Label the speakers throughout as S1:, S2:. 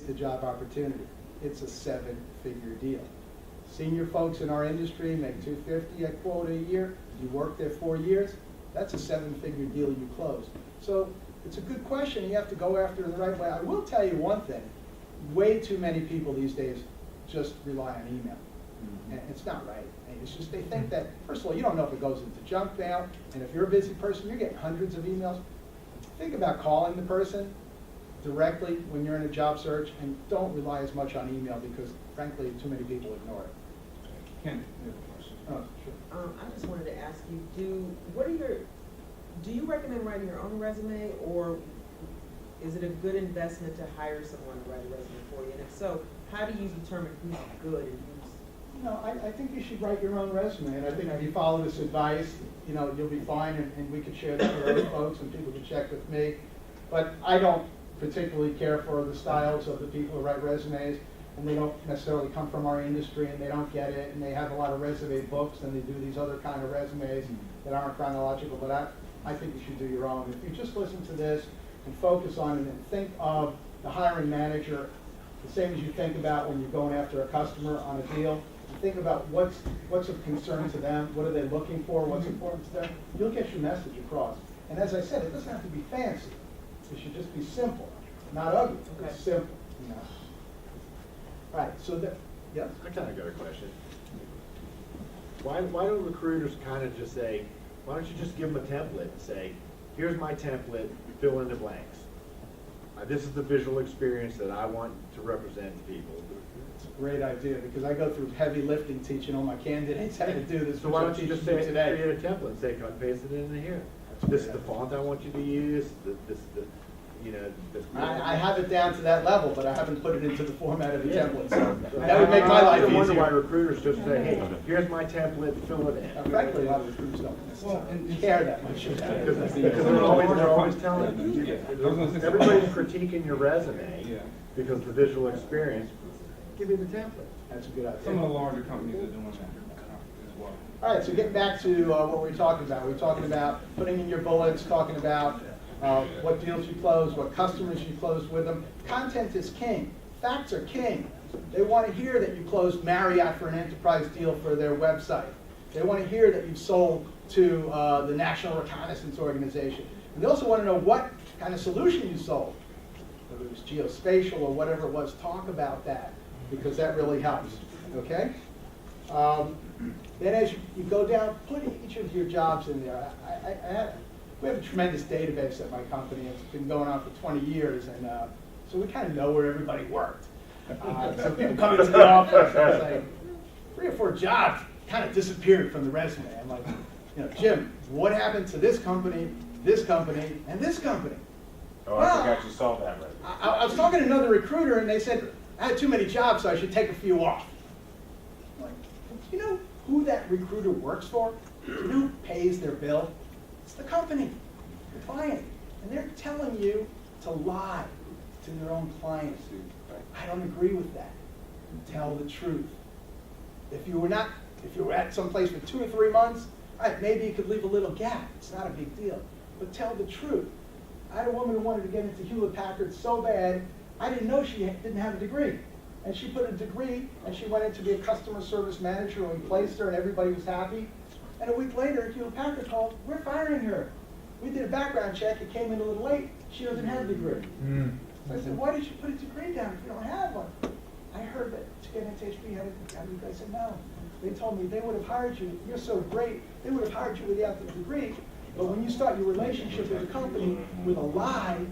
S1: the job opportunity. It's a 7-figure deal. Senior folks in our industry make $250 a quota a year. You work there 4 years, that's a 7-figure deal you close. So it's a good question. You have to go after it the right way. I will tell you one thing. Way too many people these days just rely on email. And it's not right. And it's just they think that, first of all, you don't know if it goes into junk mail, and if you're a busy person, you're getting hundreds of emails. Think about calling the person directly when you're in a job search, and don't rely as much on email because, frankly, too many people ignore it.
S2: Ken, you have a question?
S1: Oh, sure.
S3: I just wanted to ask you, do you recommend writing your own resume, or is it a good investment to hire someone to write a resume for you? And if so, how do you determine who's good and who's?
S1: No, I think you should write your own resume, and I think if you follow this advice, you'll be fine, and we could share that with other folks, and people can check with me. But I don't particularly care for the styles of the people who write resumes, and they don't necessarily come from our industry, and they don't get it, and they have a lot of resume books, and they do these other kind of resumes that aren't chronological. But I think you should do your own. If you just listen to this and focus on it and think of the hiring manager the same as you think about when you're going after a customer on a deal, and think about what's of concern to them, what are they looking for, what's important to them, you'll get your message across. And as I said, it doesn't have to be fancy. It should just be simple, not ugly.
S3: Okay.
S1: It's simple, Right, so yes?
S4: I kind of got a question. Why don't recruiters kind of just say, why don't you just give them a template and say, here's my template, fill in the blanks. This is the visual experience that I want to represent to people.
S1: It's a great idea, because I go through heavy lifting teaching all my candidates how to do this.
S4: So why
S1: which
S4: don't
S1: I'm
S4: you just
S1: teaching
S4: say,
S1: today.
S4: create a template and say, cut and paste it in here. This is the font I want you to use,
S1: I have it down to that level, but I haven't put it into the format of a
S4: Yeah.
S1: template, so that would make my life
S4: I wonder why
S1: easier.
S4: recruiters just say, hey, here's my template, fill it in.
S1: Frankly, a lot of recruiters don't necessarily care that much about
S4: Because
S1: it.
S4: they're always telling you, everybody's critiquing your resume
S2: Yeah.
S4: because of the visual experience. Give me the template.
S1: That's a good
S2: Some of the
S1: idea.
S2: larger companies are doing that as well.
S1: All right, so getting back to what we're talking about. We're talking about putting in your bullets, talking about what deals you close, what customers you close with them. Content is king. Facts are king. They want to hear that you closed Marriott for an enterprise deal for their website. They want to hear that you've sold to the National Reconnaissance Organization. And they also want to know what kind of solution you sold. Whether it was geospatial or whatever it was, talk about that, because that really helps, okay? Then as you go down, put each of your jobs in there. We have a tremendous database at my company. It's been going on for 20 years, and so we kind of know where everybody worked. So people come into the office and say, 3 or 4 jobs kind of disappeared from the resume. I'm like, Jim, what happened to this company, and this company?
S5: Oh, I forgot you saw that right.
S1: I was talking to another recruiter, and they said, I had too many jobs, so I should take a few off. I'm like, do you know who that recruiter works for? Do you know who pays their bill? It's the company, the client. And they're telling you to lie to their own clients. I don't agree with that. Tell the truth. If you were at some place for 2 or 3 months, all right, maybe you could leave a little gap. It's not a big deal. But tell the truth. I had a woman who wanted to get into Hewlett-Packard so bad, I didn't know she didn't have a degree. And she put a degree, and she went in to be a customer service manager, and we placed her, and everybody was happy. And a week later, Hewlett-Packard called, we're firing her. We did a background check, it came in a little late, she doesn't have a degree. So I said, why did you put a degree down if you don't have one? I heard that to get into HP, you had a degree. I said, no. They told me they would have hired you, you're so great, they would have hired you without the degree. But when you start your relationship with a company with a lie,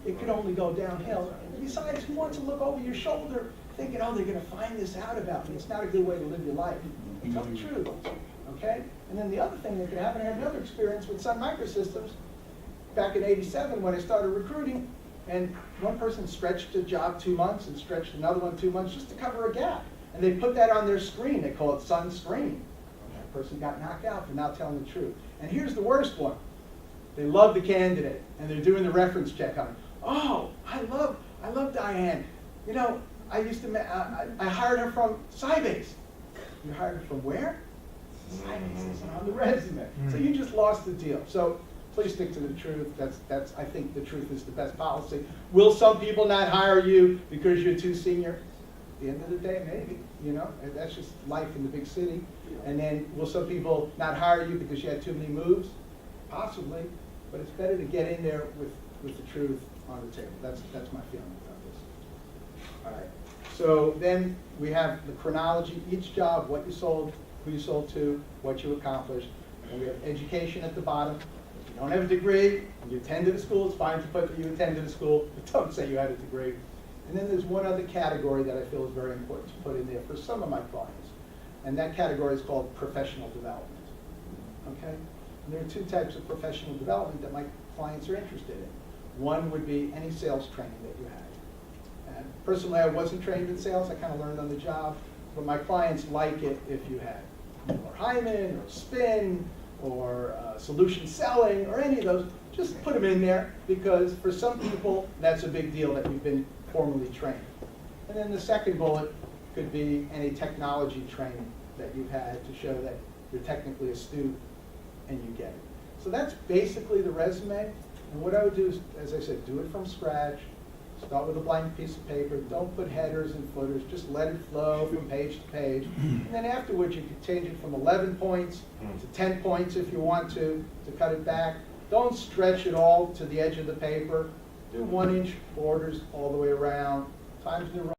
S1: it could only go downhill. And besides, who wants to look over your shoulder thinking, oh, they're going to find this out about me? It's not a good way to live your life. Tell the truth, okay? And then the other thing that could happen, I had another experience with Sun Microsystems back in '87 when I started recruiting, and one person stretched a job 2 months and stretched another one 2 months just to cover a gap. And they put that on their screen. They call it Sun Screen. That person got knocked out for not telling the truth. And here's the worst one. They love the candidate, and they're doing the reference check on him. Oh, I love Diane. I used to, I hired her from Sybase. You hired her from where? Sybase isn't on the resume. So you just lost the deal. So please stick to the truth. I think the truth is the best policy. Will some people not hire you because you're too senior? At the end of the day, maybe, you know, and that's just life in the big city. And then will some people not hire you because you had too many moves? Possibly, but it's better to get in there with the truth on the table. That's my feeling about this. All right. So then we have the chronology, each job, what you sold, who you sold to, what you accomplished. And we have education at the bottom. If you don't have a degree, and you attended a school, it's fine to put that you attended a school, but don't say you had a degree. And then there's one other category that I feel is very important to put in there for some of my clients. And that category is called professional development. Okay? And there are two types of professional development that my clients are interested in. One would be any sales training that you had. And personally, I wasn't trained in sales. I kind of learned on the job. But my clients like it if you had Miller Hyman or Spin or solution selling or any of those. Just put them in there because for some people, that's a big deal that you've been formally trained. And then the second bullet could be any technology training that you've had to show that you're technically astute and you get it. So that's basically the resume. And what I would do is, as I said, do it from scratch. Start with a blank piece of paper. Don't put headers and footers. Just let it flow from page to page. And then afterwards, you can change it from 11 points to 10 points if you want to cut it back. Don't stretch it all to the edge of the paper. Do 1-inch borders all the way around. Times New Roman